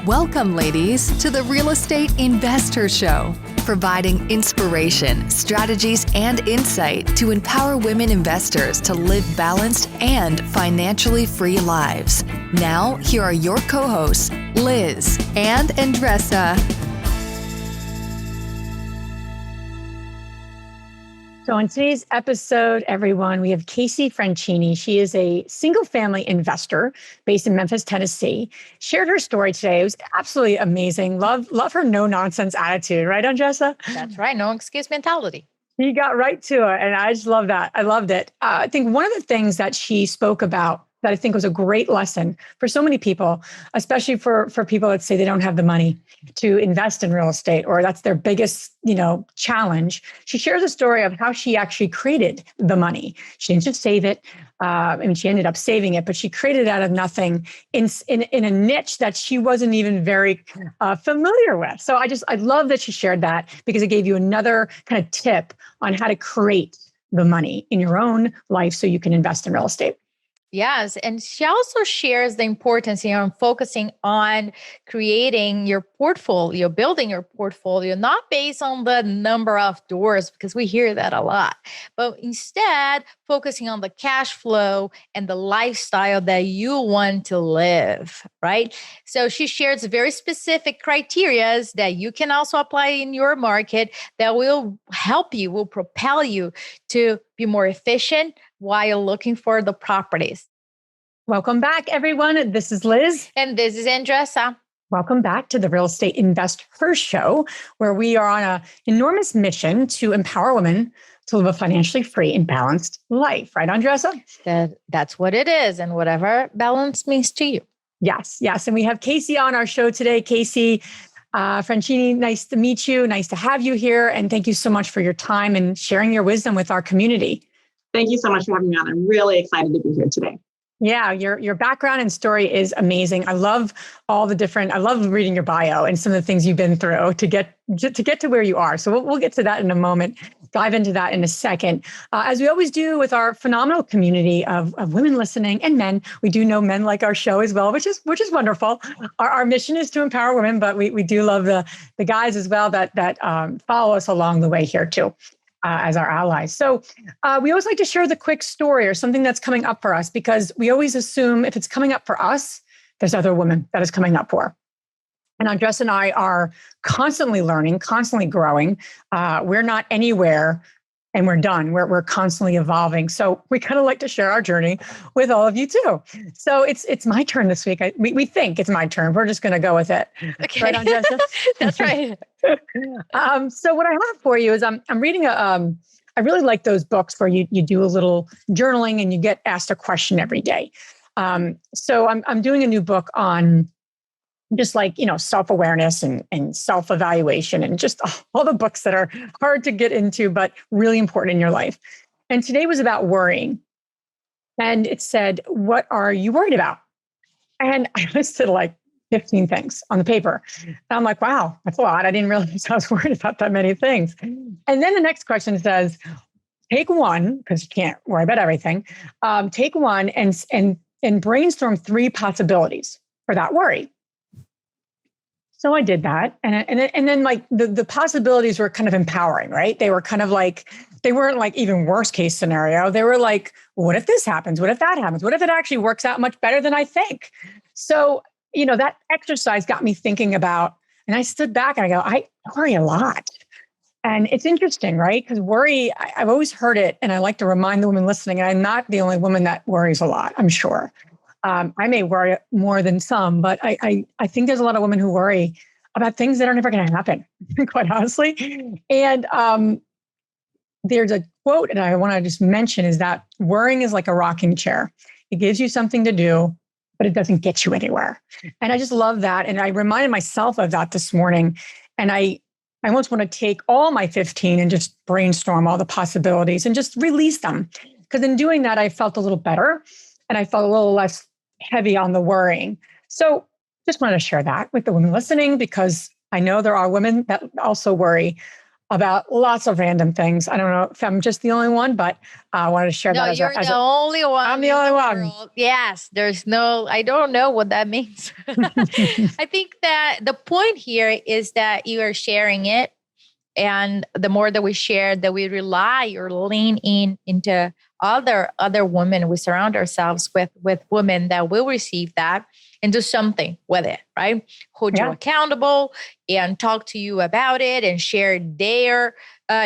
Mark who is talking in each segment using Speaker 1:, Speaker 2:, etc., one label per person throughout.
Speaker 1: Welcome, ladies, to the Real Estate Investor Show, providing inspiration, strategies, and insight to empower women investors to live balanced and financially free lives. Now, here are your co-hosts, Liz and Andressa.
Speaker 2: So in today's episode, everyone, we have Casey Franchini. She is a single-family investor based in Memphis, Tennessee. Shared her story today. It was absolutely amazing. Love her no-nonsense attitude. Right, Andressa?
Speaker 3: That's right. No excuse mentality.
Speaker 2: You got right to it. And I just love that. I loved it. I think one of the things that she spoke about that I think was a great lesson for so many people, especially for people that say they don't have the money to invest in real estate, or that's their biggest, challenge. She shares a story of how she actually created the money. She didn't just save it. She ended up saving it, but she created it out of nothing in a niche that she wasn't even very familiar with. So I love that she shared that, because it gave you another kind of tip on how to create the money in your own life so you can invest in real estate.
Speaker 3: Yes. And she also shares the importance on focusing on creating your portfolio, building your portfolio, not based on the number of doors, because we hear that a lot, but instead focusing on the cash flow and the lifestyle that you want to live, right? So she shares very specific criteria that you can also apply in your market that will help you, will propel you to be more efficient while looking for the properties.
Speaker 2: Welcome back, everyone. This is Liz.
Speaker 3: And this is Andressa.
Speaker 2: Welcome back to the Real Estate Investor Show, where we are on an enormous mission to empower women to live a financially free and balanced life. Right, Andressa?
Speaker 3: That's what it is, and whatever balance means to you.
Speaker 2: Yes. And we have Casey on our show today. Casey Franchini, nice to meet you. Nice to have you here. And thank you so much for your time and sharing your wisdom with our community.
Speaker 4: Thank you so much for having me on. I'm really excited to be here today.
Speaker 2: Yeah, your background and story is amazing. I love I love reading your bio and some of the things you've been through to get to where you are. So we'll get to that in a moment, dive into that in a second. As we always do with our phenomenal community of women listening and men, we do know men like our show as well, which is wonderful. Our mission is to empower women, but we do love the guys as well that follow us along the way here too. As our allies. So we always like to share the quick story or something that's coming up for us, because we always assume if it's coming up for us, there's other women that is coming up for. And Andressa and I are constantly learning, constantly growing. We're not anywhere and we're done. We're constantly evolving. So we kind of like to share our journey with all of you too. So it's my turn this week. We think it's my turn. We're just going to go with it.
Speaker 3: Okay.
Speaker 2: Right, Andressa?
Speaker 3: That's right.
Speaker 2: So what I have for you is I'm reading I really like those books where you do a little journaling and you get asked a question every day. So I'm doing a new book on just like, self-awareness and self-evaluation and just all the books that are hard to get into, but really important in your life. And today was about worrying. And it said, what are you worried about? And I listed like 15 things on the paper. And I'm like, wow, that's a lot. I didn't realize I was worried about that many things. And then the next question says, take one, because you can't worry about everything. Take one and brainstorm 3 possibilities for that worry. So I did that. And then like the possibilities were kind of empowering, right? They were kind of like, they weren't like even worst case scenario. They were like, what if this happens? What if that happens? What if it actually works out much better than I think? So, that exercise got me thinking about, and I stood back and I go, I worry a lot. And it's interesting, right? Because worry, I've always heard it. And I like to remind the women listening, and I'm not the only woman that worries a lot, I'm sure. I may worry more than some, but I think there's a lot of women who worry about things that are never going to happen, quite honestly. And there's a quote that I want to just mention is that worrying is like a rocking chair. It gives you something to do, but it doesn't get you anywhere. And I just love that. And I reminded myself of that this morning. And I almost want to take all my 15 and just brainstorm all the possibilities and just release them. Because in doing that, I felt a little better and I felt a little less heavy on the worrying. So just wanted to share that with the women listening, because I know there are women that also worry. about lots of random things. I don't know if I'm just the only one, but I wanted to share
Speaker 3: No,
Speaker 2: that as
Speaker 3: you're the only one.
Speaker 2: I'm the only one.
Speaker 3: World. Yes, I don't know what that means. I think that the point here is that you are sharing it. And the more that we share, that we rely or lean into other women, we surround ourselves with women that will receive that and do something with it, right? Hold you accountable and talk to you about it and share their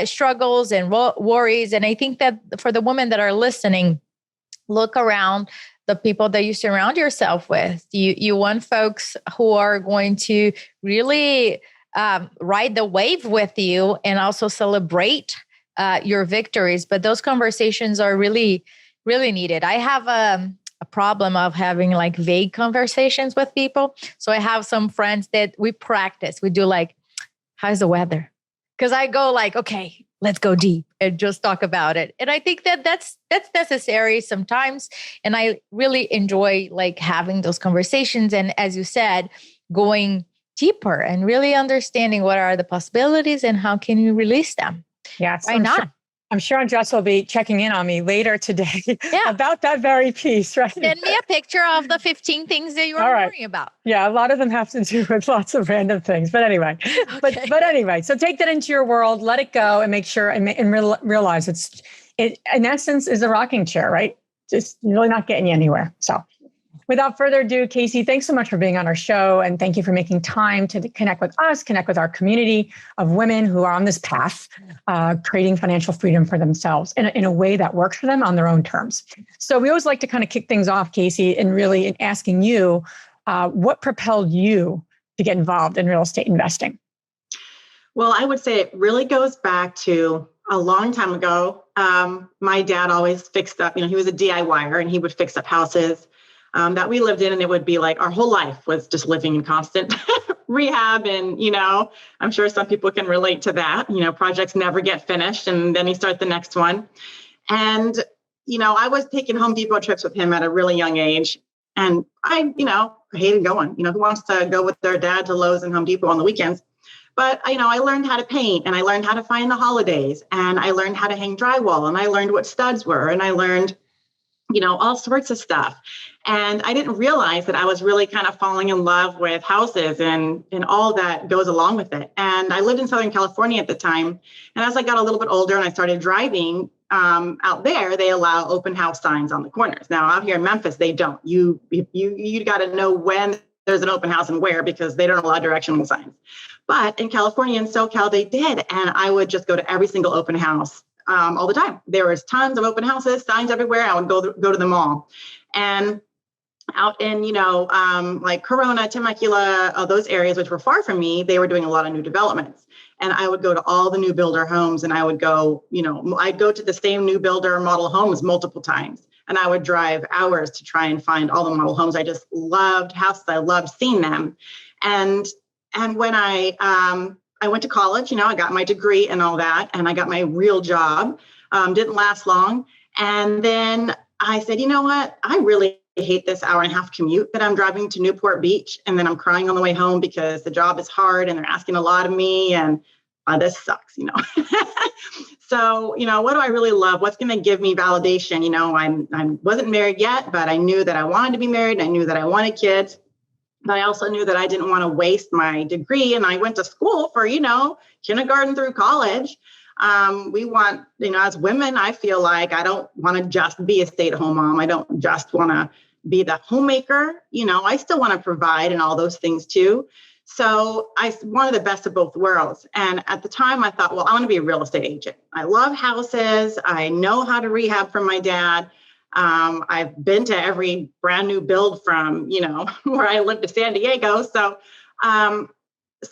Speaker 3: struggles and worries. And I think that for the women that are listening, look around the people that you surround yourself with. You want folks who are going to really ride the wave with you and also celebrate your victories. But those conversations are really, really needed. I have a problem of having like vague conversations with people. So I have some friends that we practice. We do like, how's the weather? Because I go like, okay, let's go deep and just talk about it. And I think that that's necessary sometimes. And I really enjoy like having those conversations. And as you said, going deeper and really understanding what are the possibilities and how can you release them.
Speaker 2: Yes,
Speaker 3: Why not?
Speaker 2: I'm sure Jess will be checking in on me later today about that very piece, right?
Speaker 3: Send me a picture of the 15 things that you are worrying about.
Speaker 2: Yeah, a lot of them have to do with lots of random things. But anyway, but anyway, so take that into your world, let it go, and make sure and realize it in essence is a rocking chair, right? Just really not getting you anywhere. So without further ado, Casey, thanks so much for being on our show. And thank you for making time to connect with us, connect with our community of women who are on this path, creating financial freedom for themselves in a way that works for them on their own terms. So we always like to kind of kick things off, Casey, and really in asking you, what propelled you to get involved in real estate investing?
Speaker 4: Well, I would say it really goes back to a long time ago. My dad always fixed up, he was a DIYer and he would fix up houses that we lived in, and it would be like our whole life was just living in constant rehab. And, I'm sure some people can relate to that. Projects never get finished and then you start the next one. And, I was taking Home Depot trips with him at a really young age. And I hated going. Who wants to go with their dad to Lowe's and Home Depot on the weekends? But, I learned how to paint and I learned how to find the holidays and I learned how to hang drywall and I learned what studs were and I learned all sorts of stuff. And I didn't realize that I was really kind of falling in love with houses and all that goes along with it. And I lived in Southern California at the time. And as I got a little bit older and I started driving out there, they allow open house signs on the corners. Now out here in Memphis, they don't. You got to know when there's an open house and where, because they don't allow directional signs. But in California and SoCal, they did. And I would just go to every single open house all the time. There was tons of open houses, signs everywhere. I would go to them all. And out in, like Corona, Temecula, those areas, which were far from me, they were doing a lot of new developments. And I would go to all the new builder homes and I would go, I'd go to the same new builder model homes multiple times. And I would drive hours to try and find all the model homes. I just loved houses. I loved seeing them. And when I went to college, I got my degree and all that, and I got my real job. Didn't last long. And then I said, you know what? I really hate this hour-and-a-half commute that I'm driving to Newport Beach. And then I'm crying on the way home because the job is hard and they're asking a lot of me. And this sucks, So, what do I really love? What's going to give me validation? I wasn't married yet, but I knew that I wanted to be married. I knew that I wanted kids. But I also knew that I didn't want to waste my degree. And I went to school for, kindergarten through college. We want, as women, I feel like I don't want to just be a stay-at-home mom. I don't just want to be the homemaker. I still want to provide and all those things too. So I wanted the best of both worlds. And at the time I thought, well, I want to be a real estate agent. I love houses. I know how to rehab from my dad. I've been to every brand new build from, where I lived to San Diego. So I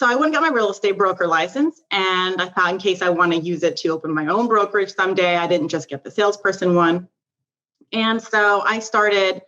Speaker 4: went and got my real estate broker license. And I thought in case I want to use it to open my own brokerage someday, I didn't just get the salesperson one. And so I started,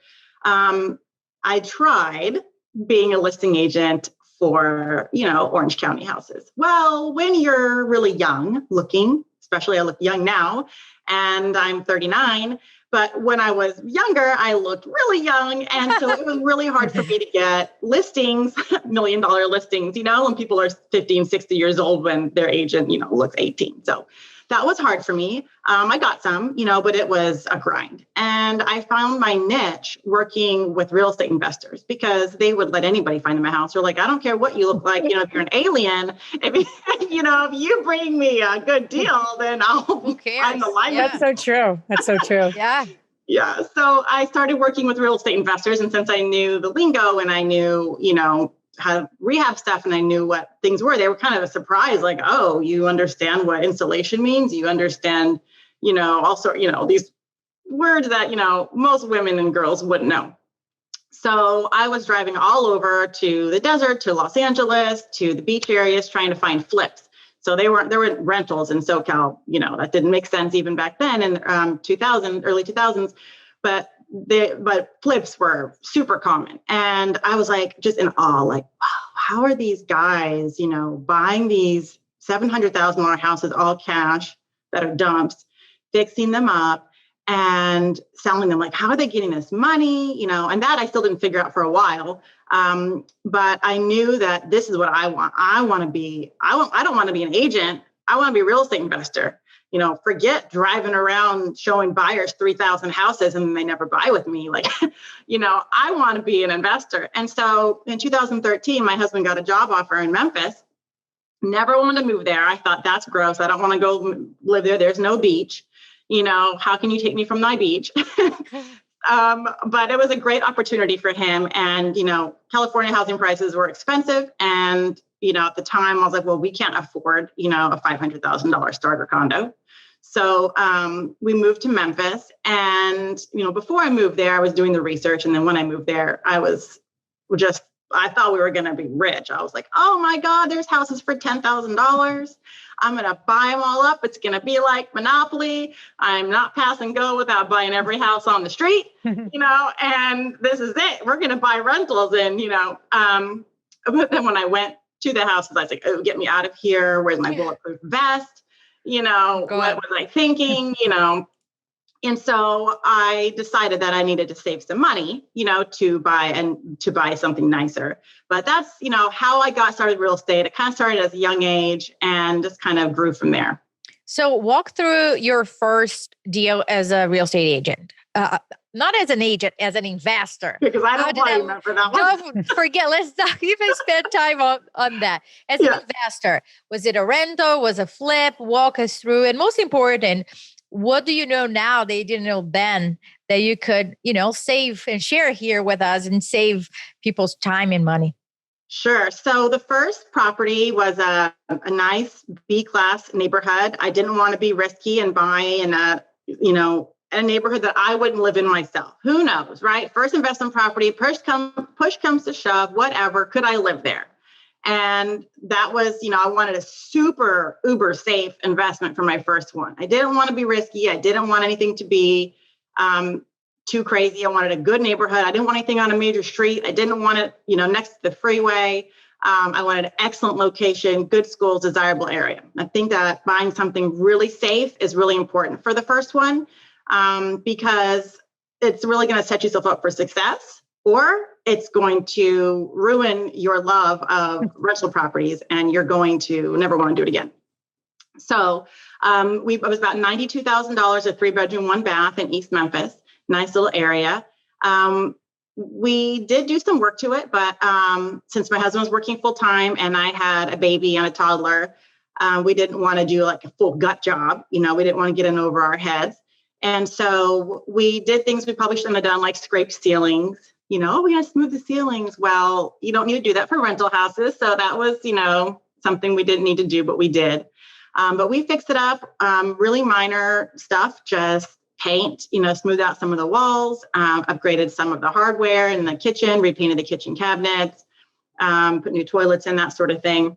Speaker 4: I tried being a listing agent for, Orange County houses. Well, when you're really young looking, especially I look young now, and I'm 39, But when I was younger, I looked really young. And so it was really hard for me to get listings, $1 million listings, when people are 50 and 60 years old when their agent, looks 18. So that was hard for me. I got some, but it was a grind. And I found my niche working with real estate investors because they would let anybody find them a house. They're like, I don't care what you look like. If you're an alien, if you bring me a good deal, then I'm the line.
Speaker 2: That's so true. That's so true.
Speaker 3: Yeah.
Speaker 4: Yeah. So I started working with real estate investors. And since I knew the lingo and I knew, how to rehab stuff and I knew what things were, they were kind of a surprise, like, oh, you understand what installation means. You understand, also, these words that, most women and girls wouldn't know. So I was driving all over to the desert, to Los Angeles, to the beach areas, trying to find flips. So there were rentals in SoCal, that didn't make sense even back then in early 2000s, but flips were super common. And I was like, just in awe, like, wow, how are these guys, buying these $700,000 houses, all cash that are dumps, fixing them up and selling them? Like, how are they getting this money? And that I still didn't figure out for a while. But I knew that this is what I want. I don't want to be an agent. I want to be a real estate investor. Forget driving around showing buyers 3,000 houses and they never buy with me. Like, I want to be an investor. And so in 2013, my husband got a job offer in Memphis. Never wanted to move there. I thought, that's gross. I don't want to go live there. There's no beach. How can you take me from my beach? But it was a great opportunity for him. And, California housing prices were expensive. And, at the time I was like, well, we can't afford, a $500,000 starter condo. So we moved to Memphis. And, before I moved there, I was doing the research. And then when I moved there, I thought we were going to be rich. I was like, oh my God, there's houses for $10,000. I'm going to buy them all up. It's going to be like Monopoly. I'm not pass and go without buying every house on the street, and this is it. We're going to buy rentals. And, but then when I went to the houses, I was like, oh, get me out of here. Where's my bulletproof vest? What was I thinking? And so I decided that I needed to save some money, to buy something nicer. But that's, how I got started real estate. It kind of started at a young age and just kind of grew from there.
Speaker 3: So walk through your first deal as a real estate agent. Not as an agent, as an investor.
Speaker 4: Because I don't quite remember that one.
Speaker 3: Don't forget, let's not even spend time on that. As an investor, was it a rental? Was it a flip? Walk us through. And most important, what do you know now that you didn't know then that you could, save and share here with us and save people's time and money?
Speaker 4: Sure. So the first property was a nice B-class neighborhood. I didn't want to be risky and buy in a neighborhood that I wouldn't live in myself. Who knows, right? First investment property, push comes to shove, whatever, could I live there? And that was, I wanted a super uber safe investment for my first one. I didn't want to be risky. I didn't want anything to be too crazy. I wanted a good neighborhood. I didn't want anything on a major street. I didn't want it, next to the freeway. I wanted an excellent location, good schools, desirable area. I think that buying something really safe is really important for the first one because it's really going to set yourself up for success, or it's going to ruin your love of rental properties and you're going to never want to do it again. So it was about $92,000, a 3-bedroom, 1 bath in East Memphis, nice little area. We did do some work to it, but since my husband was working full time and I had a baby and a toddler, we didn't want to do like a full gut job. We didn't want to get in over our heads. And so we did things we probably shouldn't have done, like scrape ceilings. We got to smooth the ceilings. Well, you don't need to do that for rental houses. So that was, something we didn't need to do, but we did. But we fixed it up, really minor stuff, just paint, smooth out some of the walls, upgraded some of the hardware in the kitchen, repainted the kitchen cabinets, put new toilets in, that sort of thing.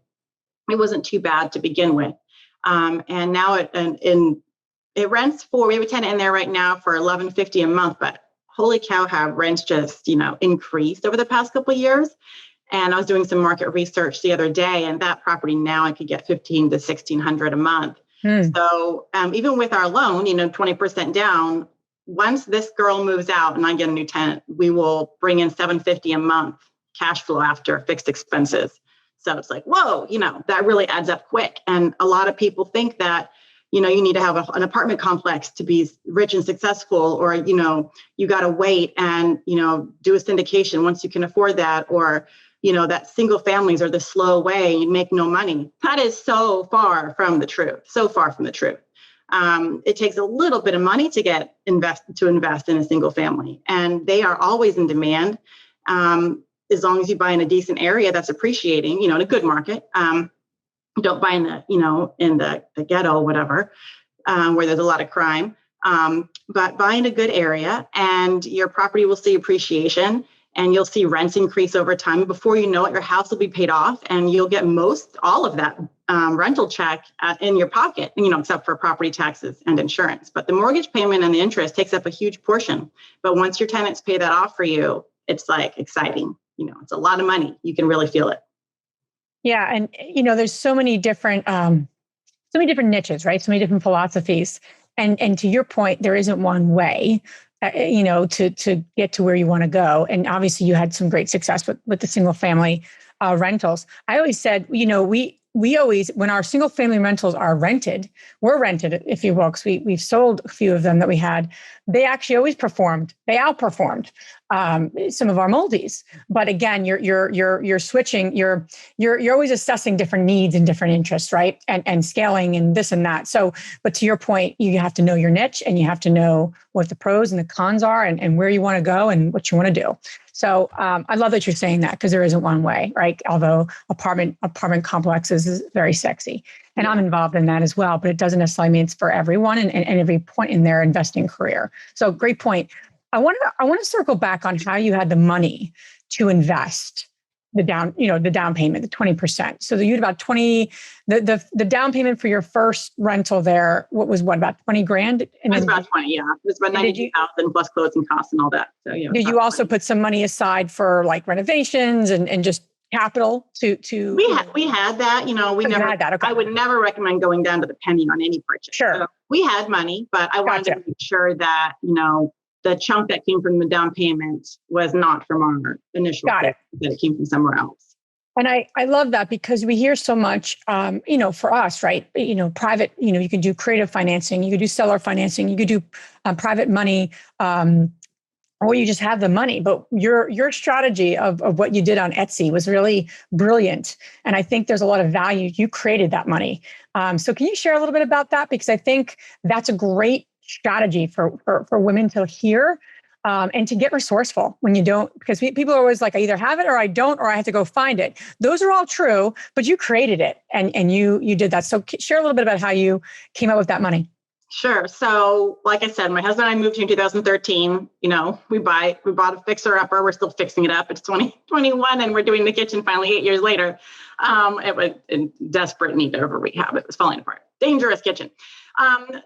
Speaker 4: It wasn't too bad to begin with. And now it rents we have a tenant in there right now for $11.50 a month, but holy cow, have rents just, increased over the past couple of years. And I was doing some market research the other day, and that property now I could get $1,500 to $1,600 a month. So even with our loan, 20% down, once this girl moves out and I get a new tenant, we will bring in $750 a month cash flow after fixed expenses. So it's like, whoa, that really adds up quick. And a lot of people think that, you need to have an apartment complex to be rich and successful, or, you got to wait and, do a syndication once you can afford that, or, that single families are the slow way, you make no money. That is so far from the truth, It takes a little bit of money to invest in a single family, and they are always in demand. As long as you buy in a decent area that's appreciating, in a good market. Don't buy in the ghetto, whatever, where there's a lot of crime. But buy in a good area, and your property will see appreciation, and you'll see rents increase over time. Before you know it, your house will be paid off, and you'll get all of that rental check in your pocket, except for property taxes and insurance. But the mortgage payment and the interest takes up a huge portion. But once your tenants pay that off for you, it's like exciting. It's a lot of money. You can really feel it.
Speaker 2: Yeah. And, there's so many different niches, right? So many different philosophies. And to your point, there isn't one way, to get to where you want to go. And obviously you had some great success with the single family rentals. I always said, we always, when our single family rentals are rented, we're rented, if you will, because we've sold a few of them that we had. They actually always outperformed some of our multis. But again, you're switching, you're always assessing different needs and different interests, right? And scaling and this and that. So, but to your point, you have to know your niche, and you have to know what the pros and the cons are, and where you want to go and what you want to do. So I love that you're saying that, because there isn't one way, right? Although apartment complexes is very sexy, and I'm involved in that as well, but it doesn't necessarily mean it's for everyone and every point in their investing career. So great point. I want to circle back on how you had the money to invest the down payment, the 20%. So you had about 20, the down payment for your first rental there, about 20 grand? And
Speaker 4: it was about 20, yeah. It was about 92,000 plus closing costs and all that. So yeah.
Speaker 2: Did you also
Speaker 4: 20.
Speaker 2: Put some money aside for like renovations and just capital to?
Speaker 4: We had that, we never had that. Okay. I would never recommend going down to the penny on any purchase.
Speaker 2: Sure.
Speaker 4: So we had money, but I wanted to make sure that, the chunk that came from the down payment was not from our initial, that it came from somewhere else.
Speaker 2: And I love that, because we hear so much, for us, right? Private, you can do creative financing, you could do seller financing, you could do private money, or you just have the money. But your strategy of what you did on Etsy was really brilliant. And I think there's a lot of value. You created that money. So can you share a little bit about that? Because I think that's a great strategy for women to hear, and to get resourceful when you don't, because people are always like, I either have it or I don't, or I have to go find it. Those are all true, but you created it and you did that. So share a little bit about how you came up with that money.
Speaker 4: Sure. So like I said, my husband and I moved here in 2013. We bought a fixer upper. We're still fixing it up. It's 2021 and we're doing the kitchen finally 8 years later. It was in desperate need of a rehab. It was falling apart. Dangerous kitchen.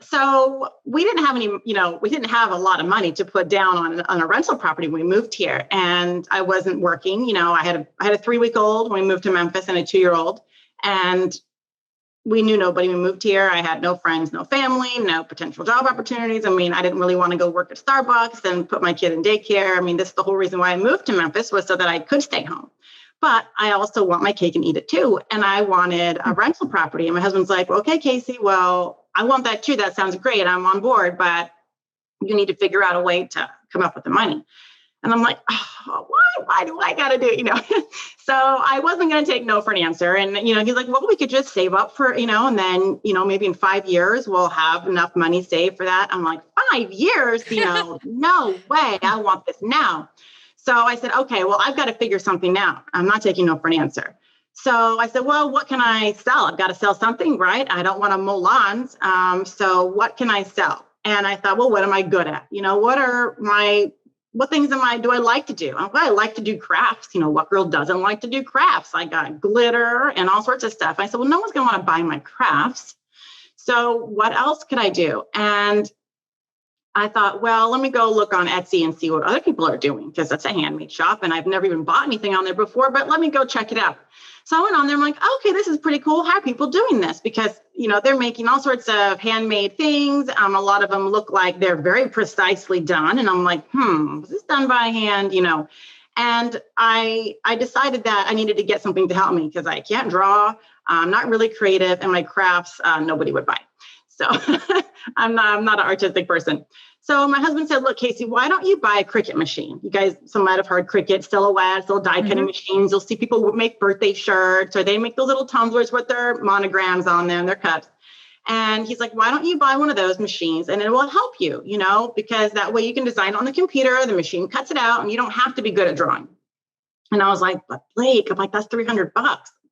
Speaker 4: So we didn't have we didn't have a lot of money to put down on a rental property when we moved here, and I wasn't working. I had a 3-week-old when we moved to Memphis and a 2-year-old, and we knew nobody. We moved here. I had no friends, no family, no potential job opportunities. I didn't really want to go work at Starbucks and put my kid in daycare. This is the whole reason why I moved to Memphis, was so that I could stay home. But I also want my cake and eat it too. And I wanted a rental property. And my husband's like, well, okay, Casey, well, I want that too. That sounds great. I'm on board, but you need to figure out a way to come up with the money. And I'm like, oh, why do I got to do it? So I wasn't going to take no for an answer. And, he's like, well, we could just save up for, and then, maybe in 5 years, we'll have enough money saved for that. I'm like, 5 years, no way. I want this now. So I said, okay, well, I've got to figure something out. I'm not taking no for an answer. So I said, well, what can I sell? I've got to sell something, right? I don't want to mow lawns. So what can I sell? And I thought, well, what am I good at? What things do I like to do? Well, I like to do crafts. What girl doesn't like to do crafts? I got glitter and all sorts of stuff. I said, well, no one's going to want to buy my crafts. So what else could I do? And I thought, well, let me go look on Etsy and see what other people are doing, because that's a handmade shop and I've never even bought anything on there before, but let me go check it out. So I went on there. I'm like, okay, this is pretty cool. How are people doing this? Because, they're making all sorts of handmade things. A lot of them look like they're very precisely done. And I'm like, was this done by hand? And I decided that I needed to get something to help me because I can't draw. I'm not really creative, and my crafts, nobody would buy. So I'm not an artistic person. So my husband said, look, Casey, why don't you buy a Cricut machine? You guys, some might have heard Cricut, silhouettes, little die cutting machines. You'll see people make birthday shirts, or they make those little tumblers with their monograms on them, their cups. And he's like, why don't you buy one of those machines and it will help you, because that way you can design it on the computer, the machine cuts it out and you don't have to be good at drawing. And I was like, but Blake, I'm like, that's $300.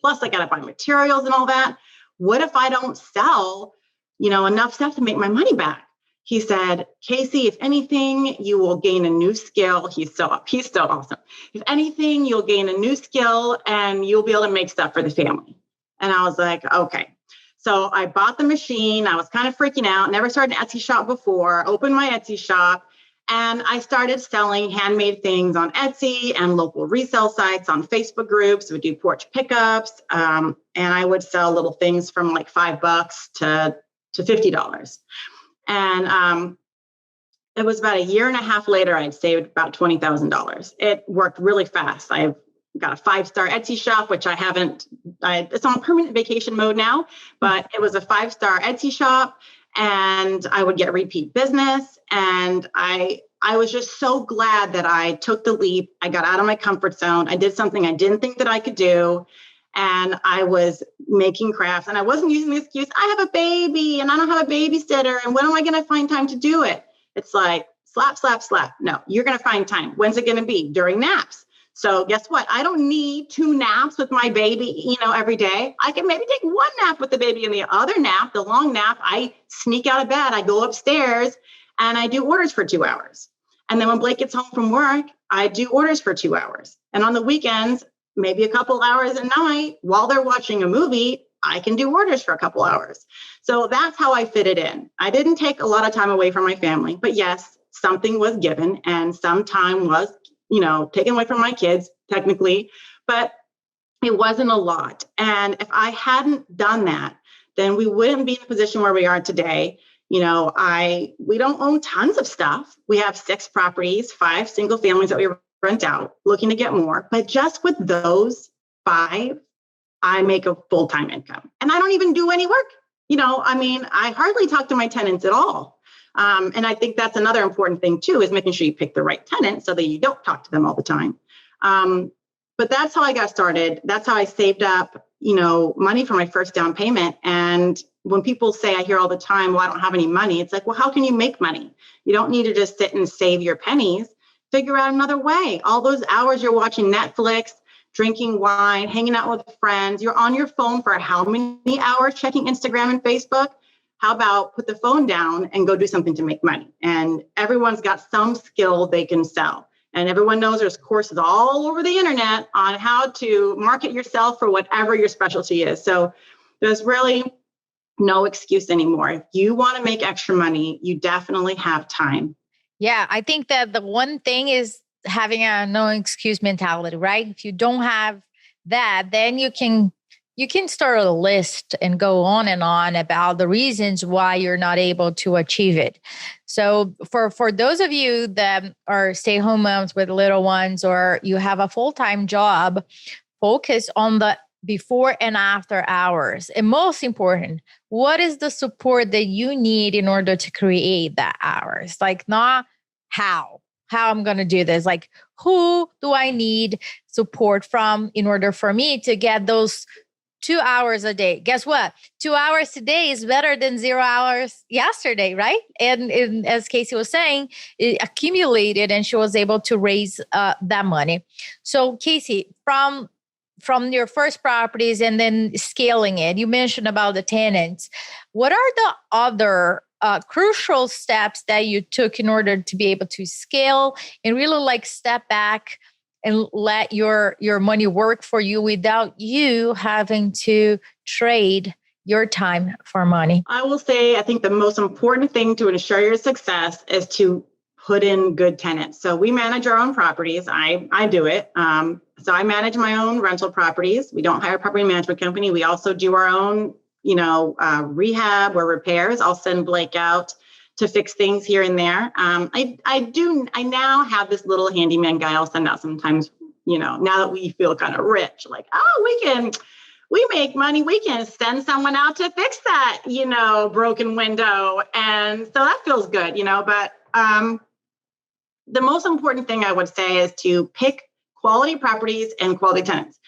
Speaker 4: Plus I got to buy materials and all that. What if I don't sell, enough stuff to make my money back? He said, Casey, if anything, you will gain a new skill. He's so awesome. If anything, you'll gain a new skill and you'll be able to make stuff for the family. And I was like, okay. So I bought the machine. I was kind of freaking out. Never started an Etsy shop before. Opened my Etsy shop. And I started selling handmade things on Etsy and local resale sites on Facebook groups. We do porch pickups. And I would sell little things from like $5 to $50. And it was about a year and a half later, I'd saved about $20,000. It worked really fast. I've got a 5-star Etsy shop, which it's on permanent vacation mode now, but it was a 5-star Etsy shop, and I would get repeat business. And I was just so glad that I took the leap. I got out of my comfort zone. I did something I didn't think that I could do. And I was making crafts, and I wasn't using the excuse, I have a baby and I don't have a babysitter. And when am I going to find time to do it? It's like slap, slap, slap. No, you're going to find time. When's it going to be? During naps. So guess what? I don't need 2 naps with my baby, every day. I can maybe take 1 nap with the baby, and the other nap, the long nap, I sneak out of bed. I go upstairs and I do orders for 2 hours. And then when Blake gets home from work, I do orders for 2 hours. And on the weekends, maybe a couple hours at night while they're watching a movie, I can do orders for a couple hours. So that's how I fit it in. I didn't take a lot of time away from my family, but yes, something was given and some time was, taken away from my kids technically, but it wasn't a lot. And if I hadn't done that, then we wouldn't be in the position where we are today. We don't own tons of stuff. We have 6 properties, 5 single families that we rent out, looking to get more. But just with those 5, I make a full-time income. And I don't even do any work. I hardly talk to my tenants at all. And I think that's another important thing too, is making sure you pick the right tenant so that you don't talk to them all the time. But that's how I got started. That's how I saved up, money for my first down payment. And when people say, I hear all the time, well, I don't have any money. It's like, well, how can you make money? You don't need to just sit and save your pennies. Figure out another way. All those hours you're watching Netflix, drinking wine, hanging out with friends, you're on your phone for how many hours checking Instagram and Facebook? How about put the phone down and go do something to make money? And everyone's got some skill they can sell. And everyone knows there's courses all over the internet on how to market yourself for whatever your specialty is. So there's really no excuse anymore. If you want to make extra money, you definitely have time.
Speaker 3: Yeah, I think that the one thing is having a no excuse mentality, right? If you don't have that, then you can start a list and go on and on about the reasons why you're not able to achieve it. So for those of you that are stay-at-home moms with little ones, or you have a full-time job, focus on the before and after hours. And most important, what is the support that you need in order to create that hours? Like not how I'm going to do this. Like, who do I need support from in order for me to get those 2 hours a day? Guess what? 2 hours today is better than 0 hours yesterday, right? And as Casey was saying, it accumulated and she was able to raise that money. So Casey, from your first properties and then scaling it, you mentioned about the tenants. What are the other crucial steps that you took in order to be able to scale and really like step back and let your money work for you without you having to trade your time for money?
Speaker 4: I will say, I think the most important thing to ensure your success is to put in good tenants. So we manage our own properties. I do it. So I manage my own rental properties. We don't hire a property management company. We also do our own, rehab or repairs. I'll send Blake out to fix things here and there. I now have this little handyman guy I'll send out sometimes, now that we feel kind of rich, like, we make money. We can send someone out to fix that, broken window. And so that feels good, but the most important thing I would say is to pick quality properties and quality tenants.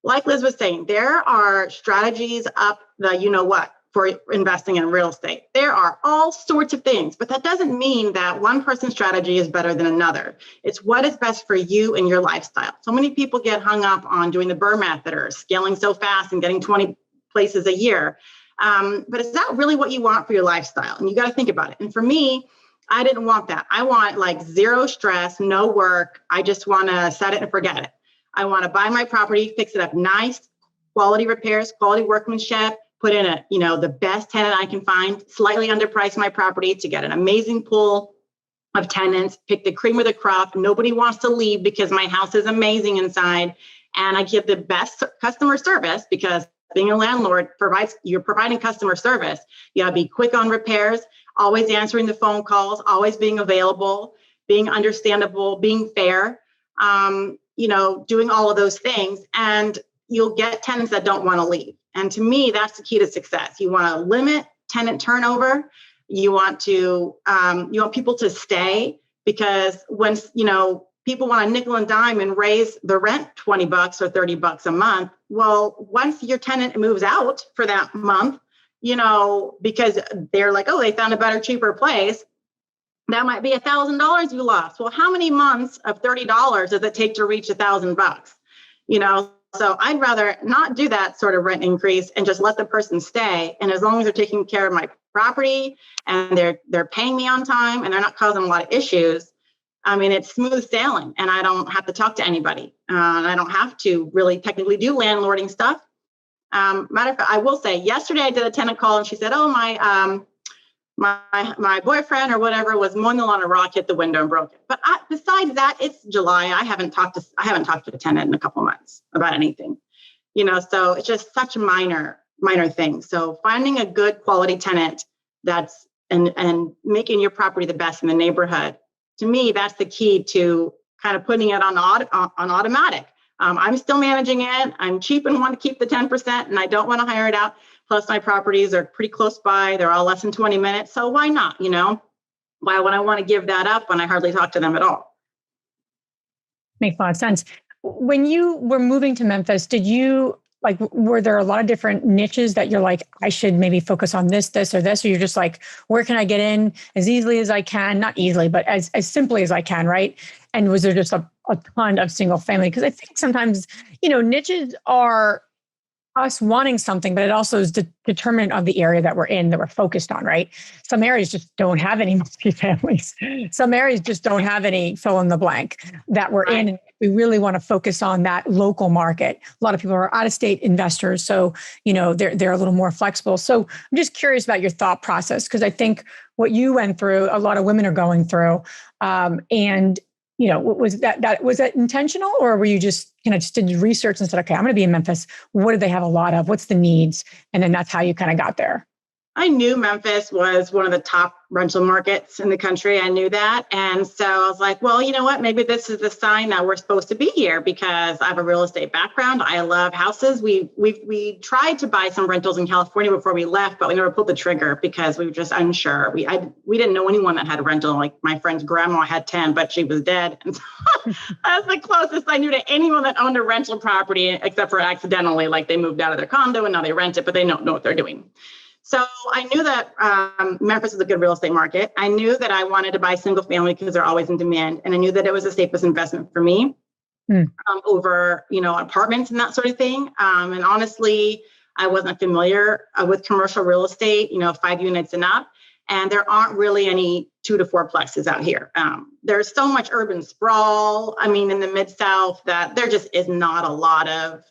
Speaker 4: Like Liz was saying, there are strategies up the for investing in real estate. There are all sorts of things, but that doesn't mean that one person's strategy is better than another. It's what is best for you and your lifestyle. So many people get hung up on doing the Burr method or scaling so fast and getting 20 places a year. But is that really what you want for your lifestyle? And you got to think about it. And for me, I didn't want that. I want like zero stress, no work. I just want to set it and forget it. I want to buy my property, fix it up nice, quality repairs, quality workmanship, put in the best tenant I can find, slightly underprice my property to get an amazing pool of tenants, pick the cream of the crop. Nobody wants to leave because my house is amazing inside. And I give the best customer service because being a landlord you're providing customer service. You gotta be quick on repairs, always answering the phone calls, always being available, being understandable, being fair, doing all of those things. And you'll get tenants that don't want to leave. And to me, that's the key to success. You want to limit tenant turnover. You want people to stay because when, people want to nickel and dime and raise the rent $20 or $30 a month. Well, once your tenant moves out for that month, because they're like, they found a better, cheaper place, that might be $1,000 you lost. Well, how many months of $30 does it take to reach $1,000? So I'd rather not do that sort of rent increase and just let the person stay. And as long as they're taking care of my property and they're paying me on time and they're not causing a lot of issues, it's smooth sailing and I don't have to talk to anybody. And I don't have to really technically do landlording stuff. Matter of fact, I will say yesterday I did a tenant call and she said, my boyfriend or whatever was mowing the lawn, a rock hit the window and broke it. But besides that, it's July. I haven't talked to a tenant in a couple months about anything, so it's just such a minor thing. So finding a good quality tenant that's and making your property the best in the neighborhood, to me, that's the key to kind of putting it on automatic. I'm still managing it. I'm cheap and want to keep the 10% and I don't want to hire it out. Plus my properties are pretty close by. They're all less than 20 minutes. So why not, why would I want to give that up when I hardly talk to them at all?
Speaker 2: Makes a lot of sense. When you were moving to Memphis, were there a lot of different niches that you're like, I should maybe focus on this, or this, or you're just like, where can I get in as easily as I can? Not easily, but as simply as I can, right? And was there just a ton of single family? Because I think sometimes, niches are us wanting something, but it also is the determinant of the area that we're in, that we're focused on, right? Some areas just don't have any multifamilies. Some areas just don't have any fill in the blank that we're in. And we really want to focus on that local market. A lot of people are out-of-state investors, so they're a little more flexible. So I'm just curious about your thought process, because I think what you went through, a lot of women are going through, and was that intentional, or were you just did research and said, okay, I'm going to be in Memphis. What do they have a lot of? What's the needs? And then that's how you kind of got there.
Speaker 4: I knew Memphis was one of the top rental markets in the country. I knew that. And so I was like, well, you know what? Maybe this is the sign that we're supposed to be here because I have a real estate background. I love houses. We tried to buy some rentals in California before we left, but we never pulled the trigger because we were just unsure. We didn't know anyone that had a rental. Like my friend's grandma had 10, but she was dead. And so that's the closest I knew to anyone that owned a rental property, except for accidentally, like they moved out of their condo and now they rent it, but they don't know what they're doing. So I knew that Memphis was a good real estate market. I knew that I wanted to buy single family because they're always in demand. And I knew that it was the safest investment for me over, apartments and that sort of thing. And honestly, I wasn't familiar with commercial real estate, 5 units and up. And there aren't really any 2 to 4 plexes out here. There's so much urban sprawl, in the Mid-South that there just is not a lot of,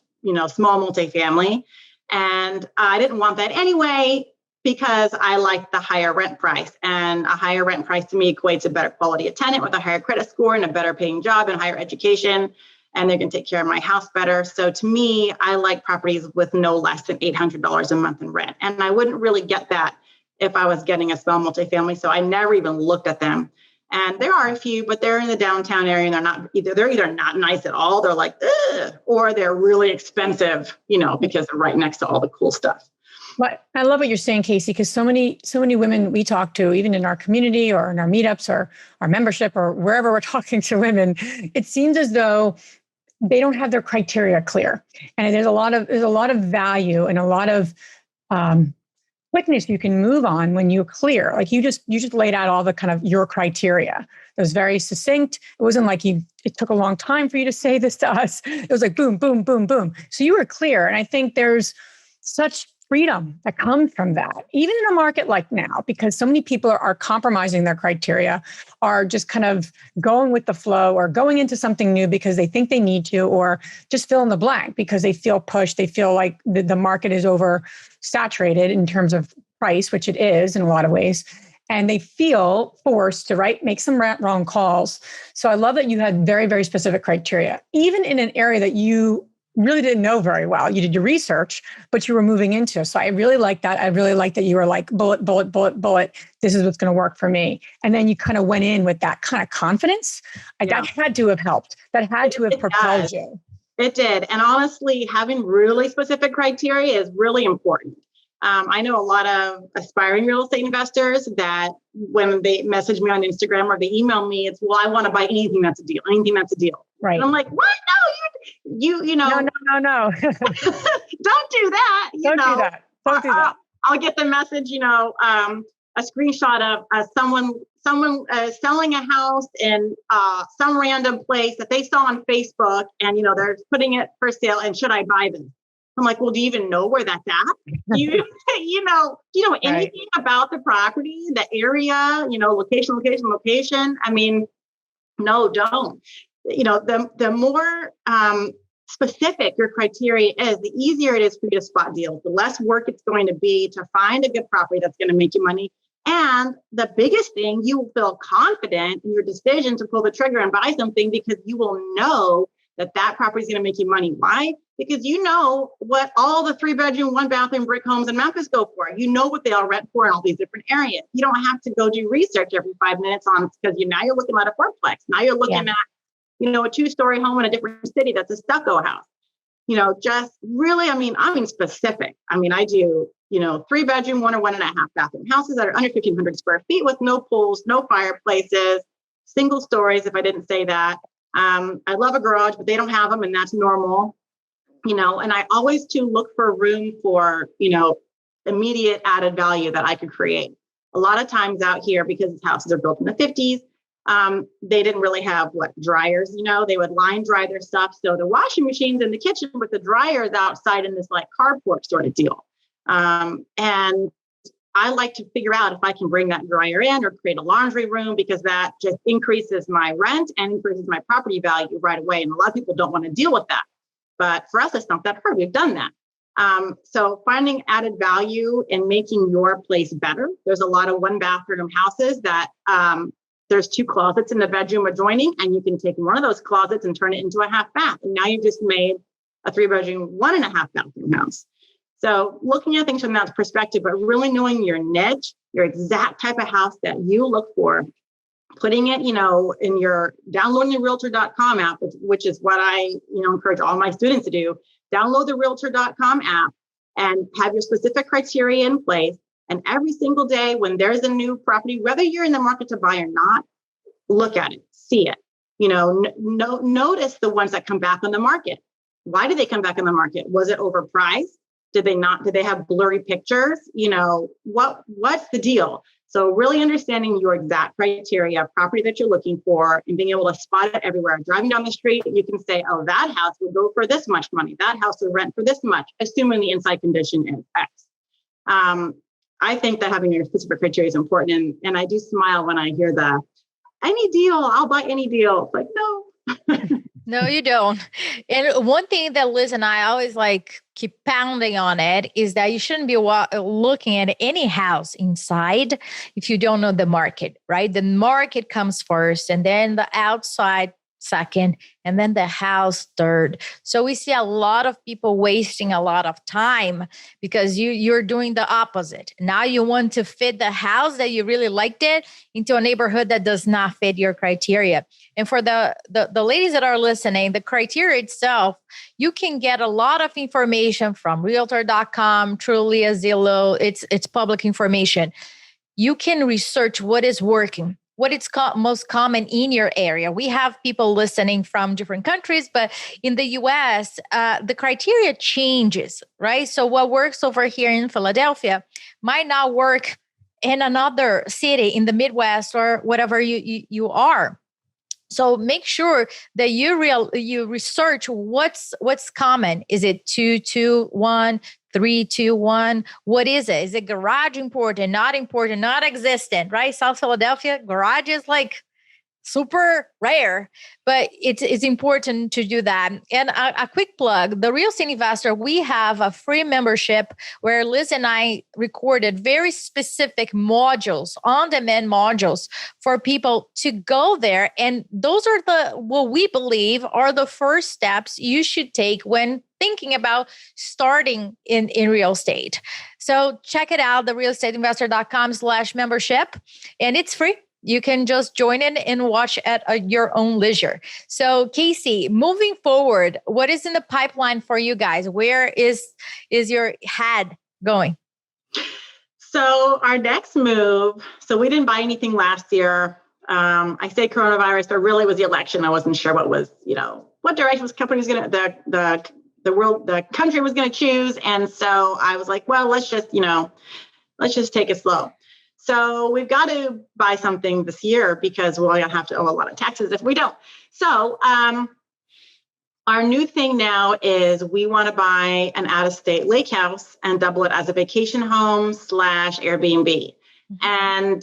Speaker 4: small multifamily. And I didn't want that anyway, because I like the higher rent price, and a higher rent price to me equates a better quality of tenant with a higher credit score and a better paying job and higher education, and they're going to take care of my house better. So to me, I like properties with no less than $800 a month in rent. And I wouldn't really get that if I was getting a small multifamily. So I never even looked at them. And there are a few, but they're in the downtown area, and they're either not nice at all, they're like, ugh, or they're really expensive, because they're right next to all the cool stuff.
Speaker 2: But I love what you're saying, Casey, because so many women we talk to, even in our community or in our meetups or our membership or wherever we're talking to women, it seems as though they don't have their criteria clear. And there's a lot of value and a lot of quickness you can move on when you're clear. Like you just laid out all the kind of your criteria. It was very succinct. It wasn't like it took a long time for you to say this to us. It was like boom, boom, boom, boom. So you were clear. And I think there's such freedom that comes from that, even in a market like now, because so many people are compromising their criteria, are just kind of going with the flow or going into something new because they think they need to, or just fill in the blank because they feel pushed. They feel like the market is oversaturated in terms of price, which it is in a lot of ways. And they feel forced to make some wrong calls. So I love that you had very, very specific criteria, even in an area that you really didn't know very well. You did your research, but you were moving into. So I really like that. I really like that you were like, bullet, bullet, bullet, bullet. This is what's going to work for me. And then you kind of went in with that kind of confidence. That had to have helped. That had to have propelled you.
Speaker 4: It did. And honestly, having really specific criteria is really important. I know a lot of aspiring real estate investors that when they message me on Instagram or they email me, it's, well, I want to buy anything that's a deal, anything that's a deal. Right. And I'm like, what? No, you know. No. Don't do that.
Speaker 2: Don't do that.
Speaker 4: I'll get the message, a screenshot of someone selling a house in some random place that they saw on Facebook, and, they're putting it for sale. And should I buy this? I'm like, well, do you even know where that's at? Do you know anything about the property, the area, location? I mean, no, don't. The more specific your criteria is, the easier it is for you to spot deals, the less work it's going to be to find a good property that's going to make you money. And the biggest thing, you will feel confident in your decision to pull the trigger and buy something, because you will know that property is going to make you money. Why? Because you know what all the 3-bedroom, 1-bathroom brick homes in Memphis go for. You know what they all rent for in all these different areas. You don't have to go do research every 5 minutes on, because now you're looking at a fourplex. Now you're looking at, a 2-story home in a different city that's a stucco house. Just really, I mean specific. I do, 3-bedroom, 1 or 1.5 bathroom houses that are under 1,500 square feet with no pools, no fireplaces, single stories, if I didn't say that. I love a garage, but they don't have them, and that's normal. And I always look for room for, immediate added value that I could create. A lot of times out here, because these houses are built in the 50s, they didn't really have dryers, they would line dry their stuff. So the washing machine's in the kitchen with the dryers outside in this carport sort of deal. And I like to figure out if I can bring that dryer in or create a laundry room, because that just increases my rent and increases my property value right away. And a lot of people don't want to deal with that. But for us, it's not that hard. We've done that. So finding added value and making your place better. There's a lot of 1-bathroom houses that there's 2 closets in the bedroom adjoining, and you can take one of those closets and turn it into a half bath. And now you've just made a 3-bedroom, 1.5 bathroom house. So looking at things from that perspective, but really knowing your niche, your exact type of house that you look for, putting it, in your downloading the realtor.com app, which is what I, encourage all my students to do. Download the realtor.com app and have your specific criteria in place. And every single day when there's a new property, whether you're in the market to buy or not, look at it, see it, notice the ones that come back on the market. Why did they come back on the market? Was it overpriced? Did they have blurry pictures? What's the deal? So really understanding your exact criteria, property that you're looking for, and being able to spot it everywhere. Driving down the street, you can say, oh, that house would go for this much money. That house would rent for this much, assuming the inside condition is X. I think that having your specific criteria is important. And I do smile when I hear any deal, I'll buy any deal. It's like, no.
Speaker 3: No, you don't. And one thing that Liz and I always like keep pounding on it is that you shouldn't be looking at any house inside if you don't know the market, right? The market comes first and then the outside second, and then the house third. So we see a lot of people wasting a lot of time because you're doing the opposite. Now you want to fit the house that you really liked it into a neighborhood that does not fit your criteria. And for the ladies that are listening, the criteria itself, you can get a lot of information from realtor.com, Trulia, Zillow. It's public information. You can research what is working, what is most common in your area. We have people listening from different countries, but in the US, the criteria changes, right? So what works over here in Philadelphia might not work in another city in the Midwest or whatever you are. So make sure that you research what's common. Is it 2-2-1, 3-2-1? What is it? Is it garage important, not existent, right? South Philadelphia, garage is like super rare, but it's important to do that. And a quick plug, the Real Estate Investor, we have a free membership where Liz and I recorded very specific modules, on-demand modules for people to go there. And those are what we believe are the first steps you should take when thinking about starting in real estate. So check it out, therealestateinvestor.com/membership, and it's free. You can just join in and watch at your own leisure. So Casey, moving forward, what is in the pipeline for you guys? Where is your head going?
Speaker 4: So our next move, so we didn't buy anything last year. I say coronavirus, but really it was the election. I wasn't sure what direction the country was going to, the country was going to choose. And so I was like, well, let's just take it slow. So we've got to buy something this year because we're going to have to owe a lot of taxes if we don't. So our new thing now is we want to buy an out-of-state lake house and double it as a vacation home / Airbnb. Mm-hmm. And,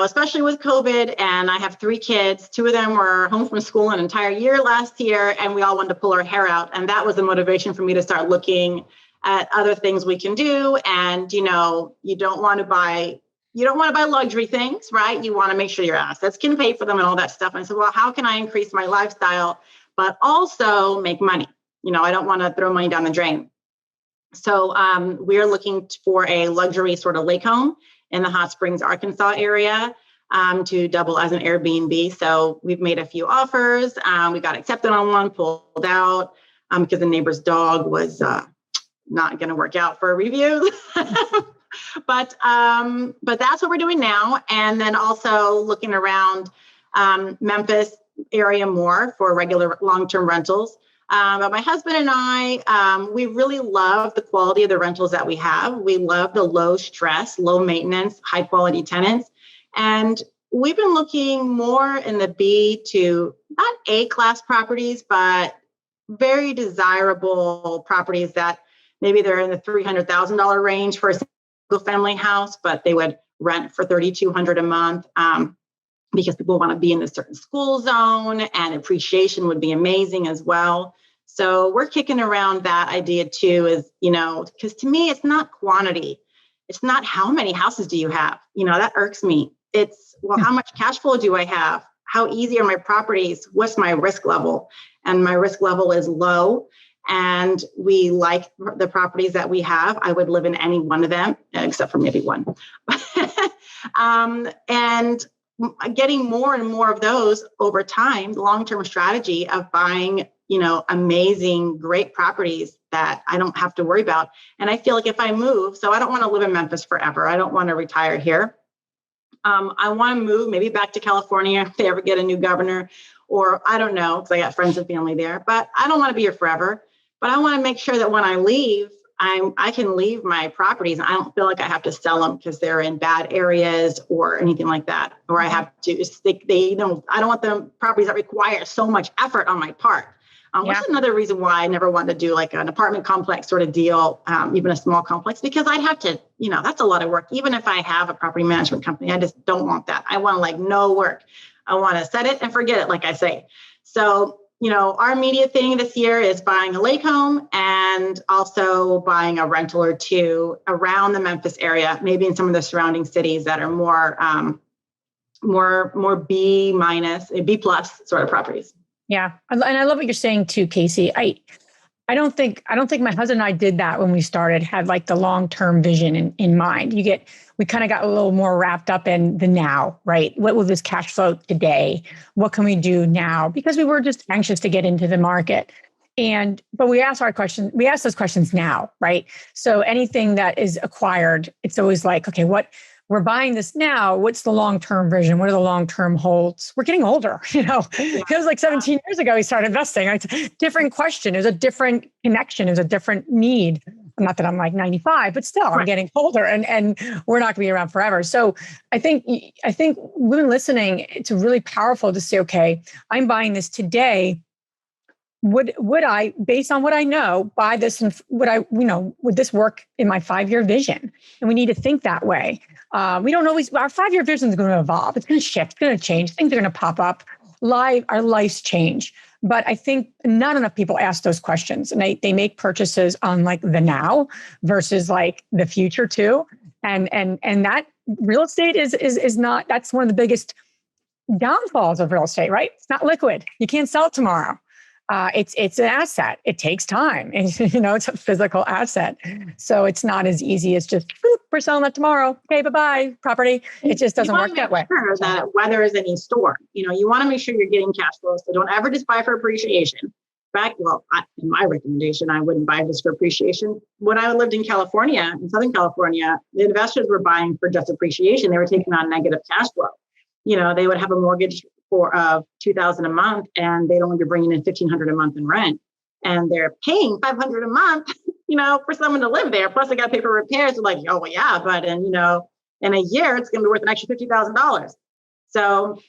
Speaker 4: especially with COVID, and I have 3 kids, 2 of them were home from school an entire year last year, and we all wanted to pull our hair out. And that was the motivation for me to start looking at other things we can do. And, you don't want to buy luxury things, right? You want to make sure your assets can pay for them and all that stuff. And I said, well, how can I increase my lifestyle, but also make money? I don't want to throw money down the drain. So we're looking for a luxury sort of lake home in the Hot Springs, Arkansas area to double as an Airbnb. So we've made a few offers. We got accepted on one, pulled out because the neighbor's dog was not going to work out for reviews. But that's what we're doing now. And then also looking around Memphis area more for regular long-term rentals. But my husband and I, we really love the quality of the rentals that we have. We love the low stress, low maintenance, high quality tenants. And we've been looking more in the B to not A-class properties, but very desirable properties that maybe they're in the $300,000 range for a family house, but they would rent for $3,200 a month because people want to be in a certain school zone, and appreciation would be amazing as well. So we're kicking around that idea too, is, because to me, it's not quantity. It's not how many houses do you have? That irks me. It's, well, how much cash flow do I have? How easy are my properties? What's my risk level? And my risk level is low. And we like the properties that we have. I would live in any one of them, except for maybe one. And getting more and more of those over time, the long-term strategy of buying, amazing, great properties that I don't have to worry about. And I feel like if I move, so I don't want to live in Memphis forever. I don't want to retire here. I want to move maybe back to California if they ever get a new governor, or I don't know, because I got friends and family there, but I don't want to be here forever. But I want to make sure that when I leave, I can leave my properties. I don't feel like I have to sell them because they're in bad areas or anything like that. Or I have to, I don't want the properties that require so much effort on my part. Which is another reason why I never wanted to do like an apartment complex sort of deal, even a small complex, because I'd have to, that's a lot of work. Even if I have a property management company, I just don't want that. I want no work. I want to set it and forget it, like I say. So our immediate thing this year is buying a lake home and also buying a rental or two around the Memphis area, maybe in some of the surrounding cities that are more B minus, B plus sort of properties.
Speaker 2: Yeah. And I love what you're saying too, Casey. I don't think my husband and I did that when we started, had like the long-term vision in mind. We kind of got a little more wrapped up in the now, right? What will this cash flow today? What can we do now? Because we were just anxious to get into the market. But we ask those questions now, right? So anything that is acquired, it's always like, okay, we're buying this now. What's the long-term vision? What are the long-term holds? We're getting older, It was like 17 years ago we started investing. It's a different question. It's a different connection. It's a different need. Not that I'm like 95, but still I'm getting older and we're not gonna be around forever. So I think women listening, it's really powerful to say, okay, I'm buying this today. Would I, based on what I know, buy this and would this work in my 5-year vision? And we need to think that way. We don't always, our 5-year vision is going to evolve. It's going to shift, it's going to change. Things are going to pop up. Our lives change. But I think not enough people ask those questions, and they make purchases on like the now versus like the future too. And that real estate is not, that's one of the biggest downfalls of real estate, right? It's not liquid. You can't sell it tomorrow. It's an asset. It takes time. It's a physical asset. So it's not as easy as just, we're selling that tomorrow. Okay, bye-bye, property. It just doesn't work that way.
Speaker 4: Sure that weather is any storm. You want to make sure you're getting cash flow. So don't ever just buy for appreciation. In my recommendation, I wouldn't buy this for appreciation. When I lived in California, in Southern California, the investors were buying for just appreciation. They were taking on negative cash flow. They would have a mortgage of $2,000 a month, and they'd only be bringing in $1,500 a month in rent, and they're paying $500 a month, for someone to live there. Plus, they got to pay for repairs. They're like, oh well, yeah, but in a year, it's going to be worth an extra $50,000. So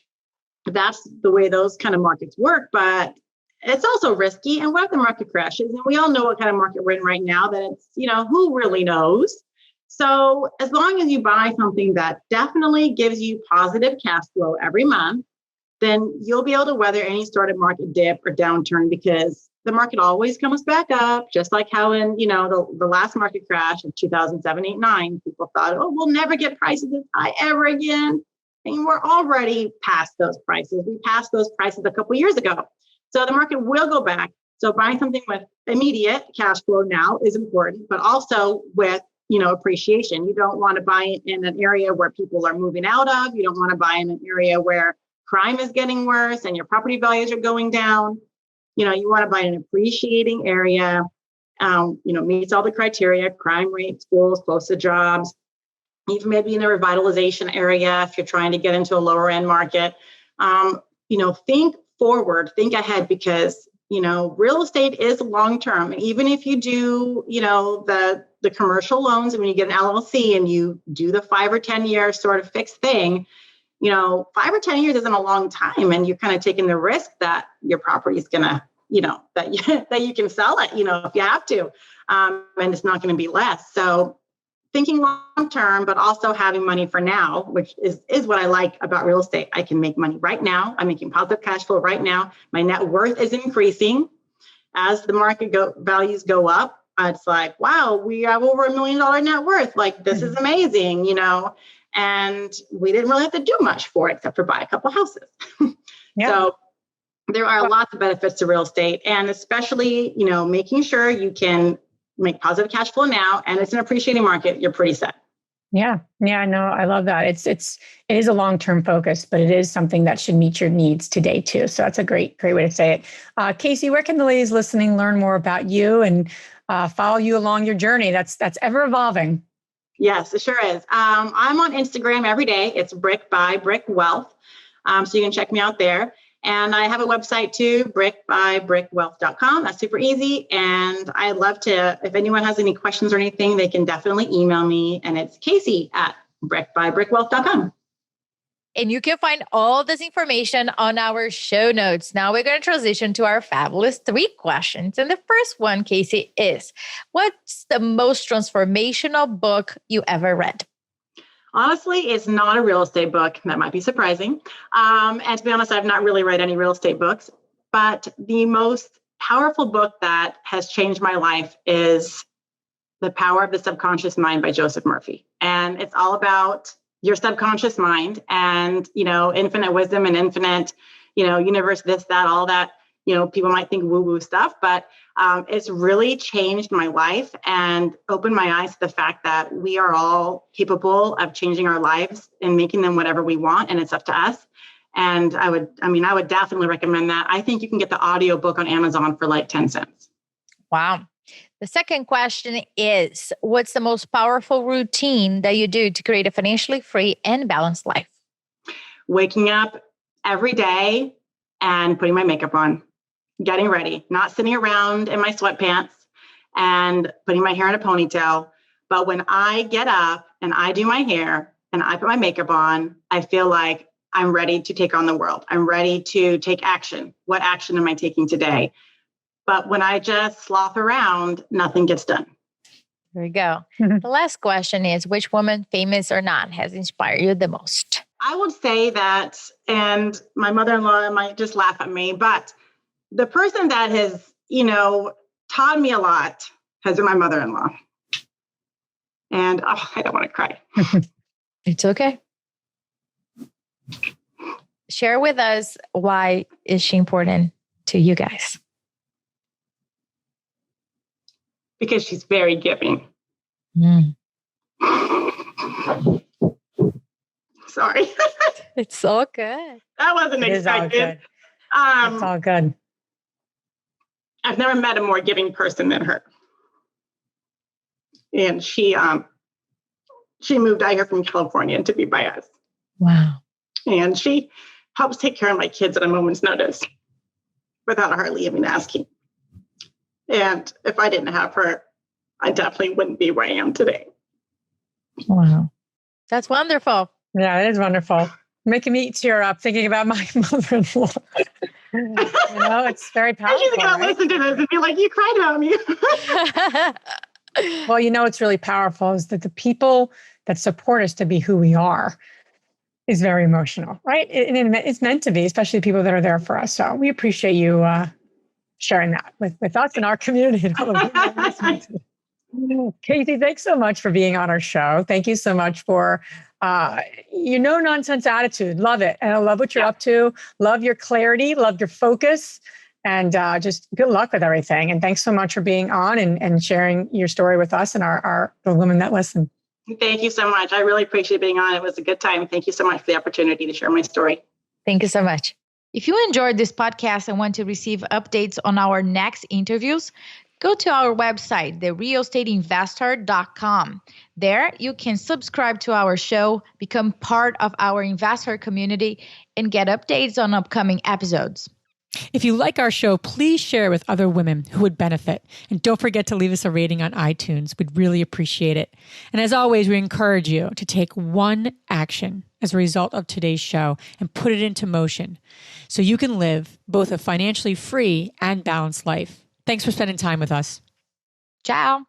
Speaker 4: that's the way those kind of markets work. But it's also risky. And what if the market crashes? And we all know what kind of market we're in right now. That it's who really knows. So as long as you buy something that definitely gives you positive cash flow every month, then you'll be able to weather any sort of market dip or downturn, because the market always comes back up, just like how in, the last market crash of 2007, 8, 9, people thought, oh, we'll never get prices this high ever again. And we're already past those prices. We passed those prices a couple of years ago. So the market will go back. So buying something with immediate cash flow now is important, but also with appreciation. You don't want to buy in an area where people are moving out of. You don't want to buy in an area where crime is getting worse and your property values are going down. You want to buy an appreciating area, meets all the criteria, crime rate, schools, close to jobs, even maybe in a revitalization area if you're trying to get into a lower end market. Think forward, think ahead, because, real estate is long-term. Even if you do, the commercial loans, and when you get an LLC and you do the 5 or 10 year sort of fixed thing, 5 or 10 years isn't a long time. And you're kind of taking the risk that your property is going to, that you can sell it, if you have to, and it's not going to be less. So thinking long-term, but also having money for now, which is what I like about real estate. I can make money right now. I'm making positive cash flow right now. My net worth is increasing as the market values go up. It's like, wow, we have over $1 million net worth. Like, this is amazing, and we didn't really have to do much for it except for buy a couple houses. Yeah. So there are lots of benefits to real estate, and especially, making sure you can make positive cash flow now, and it's an appreciating market, you're pretty set.
Speaker 2: Yeah. Yeah. No, I love that. It is a long-term focus, but it is something that should meet your needs today too. So that's a great way to say it. Casey, where can the ladies listening learn more about you and follow you along your journey? That's ever evolving.
Speaker 4: Yes, it sure is. I'm on Instagram every day. It's Brick by Brick Wealth. So you can check me out there. And I have a website too, brickbybrickwealth.com. That's super easy. And I'd love to, if anyone has any questions or anything, they can definitely email me. And it's Casey@brickbybrickwealth.com.
Speaker 3: And you can find all this information on our show notes. Now we're going to transition to our fabulous 3 questions. And the first one, Casey, is what's the most transformational book you ever read?
Speaker 4: Honestly, it's not a real estate book. That might be surprising. And to be honest, I've not really read any real estate books. But the most powerful book that has changed my life is The Power of the Subconscious Mind by Joseph Murphy. And it's all about your subconscious mind and, infinite wisdom and infinite, universe, this, that, all that, people might think woo-woo stuff, but it's really changed my life and opened my eyes to the fact that we are all capable of changing our lives and making them whatever we want. And it's up to us. And I would definitely recommend that. I think you can get the audio book on Amazon for like 10 cents.
Speaker 3: Wow. The second question is, what's the most powerful routine that you do to create a financially free and balanced life?
Speaker 4: Waking up every day and putting my makeup on, getting ready, not sitting around in my sweatpants and putting my hair in a ponytail. But when I get up and I do my hair and I put my makeup on, I feel like I'm ready to take on the world. I'm ready to take action. What action am I taking today? But when I just sloth around, nothing gets done.
Speaker 3: There we go. The last question is, which woman, famous or not, has inspired you the most?
Speaker 4: I would say that, and my mother-in-law might just laugh at me, but the person that has, taught me a lot has been my mother-in-law. And I don't want to cry.
Speaker 3: It's okay. Share with us, why is she important to you guys?
Speaker 4: Because she's very giving. Sorry.
Speaker 3: It's all good.
Speaker 4: That wasn't expected.
Speaker 2: It's all good.
Speaker 4: I've never met a more giving person than her. And she moved out here from California to be by us.
Speaker 3: Wow.
Speaker 4: And she helps take care of my kids at a moment's notice without hardly even asking. And if I didn't have her, I definitely wouldn't be where I am today.
Speaker 3: Wow. That's wonderful.
Speaker 2: Yeah, it is wonderful. Making me tear up thinking about my mother-in-law. It's very powerful.
Speaker 4: She's going to listen to this and be like, you cried on me.
Speaker 2: Well, what's really powerful is that the people that support us to be who we are is very emotional, right? It's meant to be, especially people that are there for us. So we appreciate you sharing that with us and our community. Casey, thanks so much for being on our show. Thank you so much for your no-nonsense attitude. Love it. And I love what you're up to. Love your clarity. Love your focus. And just good luck with everything. And thanks so much for being on and sharing your story with us and the women that listen.
Speaker 4: Thank you so much. I really appreciate being on. It was a good time. Thank you so much for the opportunity to share my story.
Speaker 3: Thank you so much. If you enjoyed this podcast and want to receive updates on our next interviews, go to our website, therealestateinvestor.com. There, you can subscribe to our show, become part of our investor community, and get updates on upcoming episodes.
Speaker 5: If you like our show, please share with other women who would benefit. And don't forget to leave us a rating on iTunes. We'd really appreciate it. And as always, we encourage you to take one action as a result of today's show and put it into motion so you can live both a financially free and balanced life. Thanks for spending time with us.
Speaker 3: Ciao.